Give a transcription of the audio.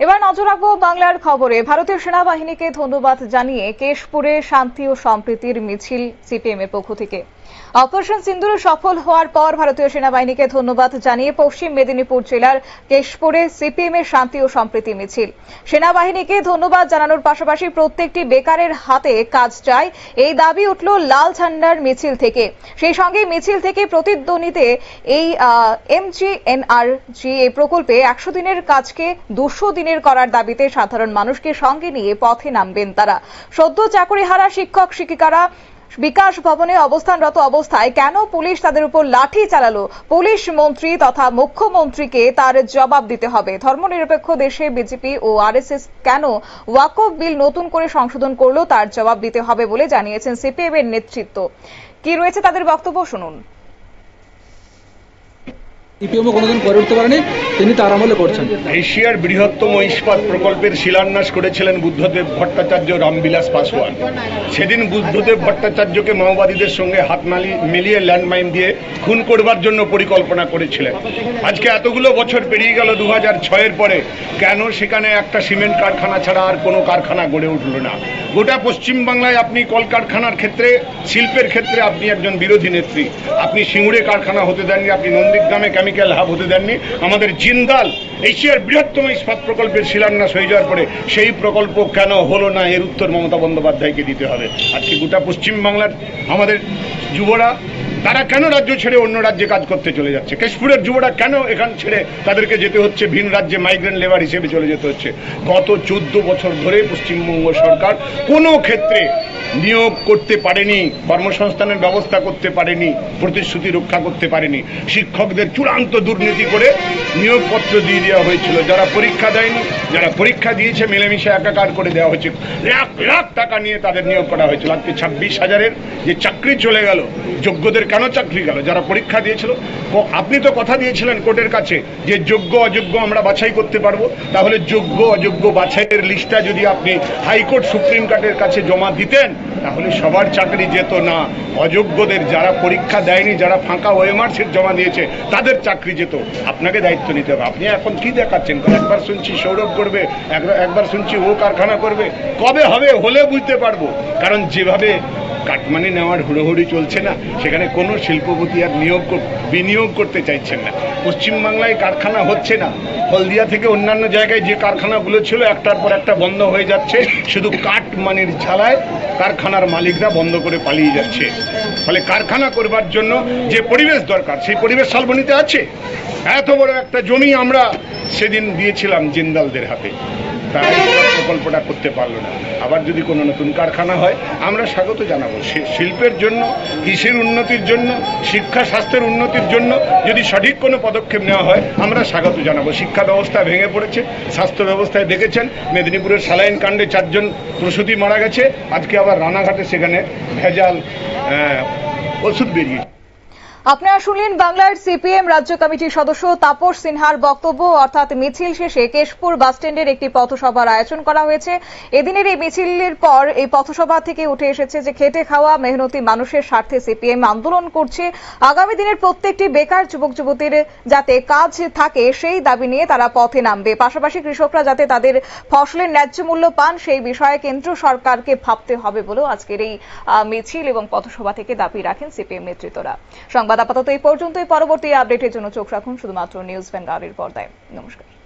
এবার নজর রাখবো বাংলার খবরে। ভারতীয় সেনাবাহিনীকে ধন্যবাদ জানিয়ে কেশপুরে শান্তি ও সম্প্রীতির মিছিল সিপিএম এর পক্ষ থেকে। অপারেশন সিন্দুর সফল হওয়ার পর ভারতীয় সেনাবাহিনীকে ধন্যবাদ জানিয়ে পশ্চিম মেদিনীপুর জেলার কেশপুরে সিপিএম এর শান্তি ও সম্প্রীতি মিছিল। সেনাবাহিনীকে ধন্যবাদ জানানোর পাশাপাশি প্রত্যেকটি বেকারের হাতে কাজ চাই, এই দাবি উঠল লাল ঝান্ডার মিছিল থেকে। সেই সঙ্গে মিছিল থেকে প্রতিদ্বন্দ্বিতে এই MGNRG এই প্রকল্পে 100 দিনের কাজকে 200 দিনের করার দাবিতে সাধারণ মানুষকে সঙ্গে নিয়ে পথে নামবেন তারা। সদ্য চাকরিহারা শিক্ষক শিক্ষিকারা বিকাশ ভবনে অবস্থানরত অবস্থায় কেন পুলিশ তাদের উপর লাঠি চালালো, পুলিশ মন্ত্রী তথা মুখ্যমন্ত্রীকে তার জবাব দিতে হবে। ধর্মনিরপেক্ষ দেশে বিজেপি ও RSS কেন ওয়াকফ বিল নতুন করে সংশোধন করলো তার জবাব দিতে হবে বলে জানিয়েছেন সিপিএম এর নেতৃত্ব। কি রয়েছে তাদের বক্তব্য শুনুন। সিপিএমও কোনোদিন করে উঠতে পারেনি, তিনি তার আমলে করছেন। এশিয়ার বৃহত্তম ইস্পাত প্রকল্পের শিলান্যাস করেছিলেন বুদ্ধদেব ভট্টাচার্য রামবিলাস পাসওয়ান। সেদিন বুদ্ধদেব ভট্টাচার্যকে মাওবাদীদের সঙ্গে হাত মিলিয়ে ল্যান্ডমাইন দিয়ে খুন করবার জন্য পরিকল্পনা করেছিলেন। আজকে এতগুলো বছর পেরিয়ে গেল 2006-এর পরে, কেন সেখানে একটা সিমেন্ট কারখানা ছাড়া আর কোনো কারখানা গড়ে উঠল না? গোটা পশ্চিমবাংলায় আপনি কলকারখানার ক্ষেত্রে, শিল্পের ক্ষেত্রে আপনি একজন বিরোধী নেত্রী। আপনি সিঙ্গুরে কারখানা হতে দেননি, আপনি নন্দীগ্রামে কেমিক্যাল হাব হতে দেননি। আমাদের জিন্দাল এশিয়ার বৃহত্তম ইস্পাত প্রকল্পের শিলান্যাস হয়ে যাওয়ার পরে সেই প্রকল্প কেন হলো না, এর উত্তর মমতা বন্দ্যোপাধ্যায়কে দিতে হবে। আজকে গোটা পশ্চিমবাংলার আমাদের যুবরা তারা কেন রাজ্য ছেড়ে অন্য রাজ্যে কাজ করতে চলে যাচ্ছে? কেশপুরের যুবরা কেন এখান ছেড়ে তাদেরকে যেতে হচ্ছে, ভিন রাজ্যে মাইগ্রেন্ট লেবার হিসেবে চলে যেতে হচ্ছে? গত 14 বছর ধরে পশ্চিমবঙ্গ সরকার কোনো ক্ষেত্রে নিয়োগ করতে পারেনি, কর্মসংস্থানের ব্যবস্থা করতে পারেনি, প্রতিশ্রুতি রক্ষা করতে পারেনি। শিক্ষকদের চূড়ান্ত দুর্নীতি করে নিয়োগপত্র দিয়ে দেওয়া হয়েছিল। যারা পরীক্ষা দেয়নি, যারা পরীক্ষা দিয়েছে মিলেমিশে একাকার করে দেওয়া হয়েছে। লাখ লাখ টাকা নিয়ে তাদের নিয়োগ করা হয়েছিল। আজকে 26,000-এর যে চাকরি চলে গেল, যোগ্যদের কেন চাকরি গেল? যারা পরীক্ষা দিয়েছিল। আপনি তো কথা দিয়েছিলেন কোর্টের কাছে যে যোগ্য অযোগ্য আমরা বাছাই করতে পারবো। তাহলে যোগ্য অযোগ্য বাছাইয়ের লিস্টটা যদি আপনি হাইকোর্ট সুপ্রিম কোর্টের কাছে জমা দিতেন, তাহলে সবার চাকরি যেত না। অযোগ্যদের, যারা পরীক্ষা দেয়নি, যারা ফাঁকা ওএমআর সিট জমা দিয়েছে, তাদের চাকরি যেত। আপনাকে দায়িত্ব নিতে হবে। আপনি এখন কি দেখাচ্ছেন? একবার শুনছি সৌরভ করবে, একবার শুনছি ও কারখানা করবে। কবে হবে? হলে বুঝতে পারবো। কারণ যেভাবে কাটমানি নেওয়ার হুড়োহুড়ি চলছে না, সেখানে কোনো শিল্পপতি আর বিনিয়োগ করতে চাইছেন না। পশ্চিমবাংলায় কারখানা হচ্ছে না। হলদিয়া থেকে অন্যান্য জায়গায় যে কারখানাগুলো ছিল একটার পর একটা বন্ধ হয়ে যাচ্ছে। শুধু কাটমানির ঝালায় কারখানার মালিকরা বন্ধ করে পালিয়ে যাচ্ছে। ফলে কারখানা করবার জন্য যে পরিবেশ দরকার, সেই পরিবেশ শালবনীতে আছে। এত বড় একটা জমি আমরা সেদিন দিয়েছিলাম জিন্দালদের হাতে, তারাই প্রকল্পটা করতে পারলো না। আবার যদি কোনো নতুন কারখানা হয়, আমরা স্বাগত জানাবো। শিল্পের জন্য, কৃষির উন্নতির জন্য, শিক্ষা স্বাস্থ্যের উন্নতির জন্য যদি সঠিক কোনো পদক্ষেপ নেওয়া হয়, আমরা স্বাগত জানাবো। শিক্ষা ব্যবস্থা ভেঙে পড়েছে, স্বাস্থ্য ব্যবস্থায় দেখেছেন মেদিনীপুরের স্যালাইন কাণ্ডে 4 জন প্রসূতি মারা গেছে। আজকে আবার রানাঘাটে সেখানে ভেজাল ওষুধ বেরিয়েছে। আপনারা শুনলেন বাংলার সিপিএম রাজ্য কমিটির সদস্য তাপস সিনহার বক্তব্য। অর্থাৎ মিছিল শেষে কেশপুর বাসস্ট্যান্ডের একটি পথসভার আয়োজন করা হয়েছে। এদিনের এই মিছিলের পর এই পথসভা থেকে উঠে এসেছে যে খেটে খাওয়া মেহনতি মানুষের স্বার্থে সিপিএম আন্দোলন করছে। আগামী দিনের প্রত্যেকটি বেকার যুবক যুবতীর যাতে কাজ থাকে সেই দাবি নিয়ে তারা পথে নামবে। পাশাপাশি কৃষকরা যাতে তাদের ফসলের ন্যায্য মূল্য পান সেই বিষয়ে কেন্দ্র সরকারকে ভাবতে হবে বলেও আজকের এই মিছিল এবং পথসভা থেকে দাবি রাখেন সিপিএম নেতৃত্বরা। সংবাদ আপাতত এই পর্যন্তই। পরবর্তী আপডেটের জন্য চোখ রাখুন শুধুমাত্র নিউজ ভ্যানগার্ডের পর্দায়। নমস্কার।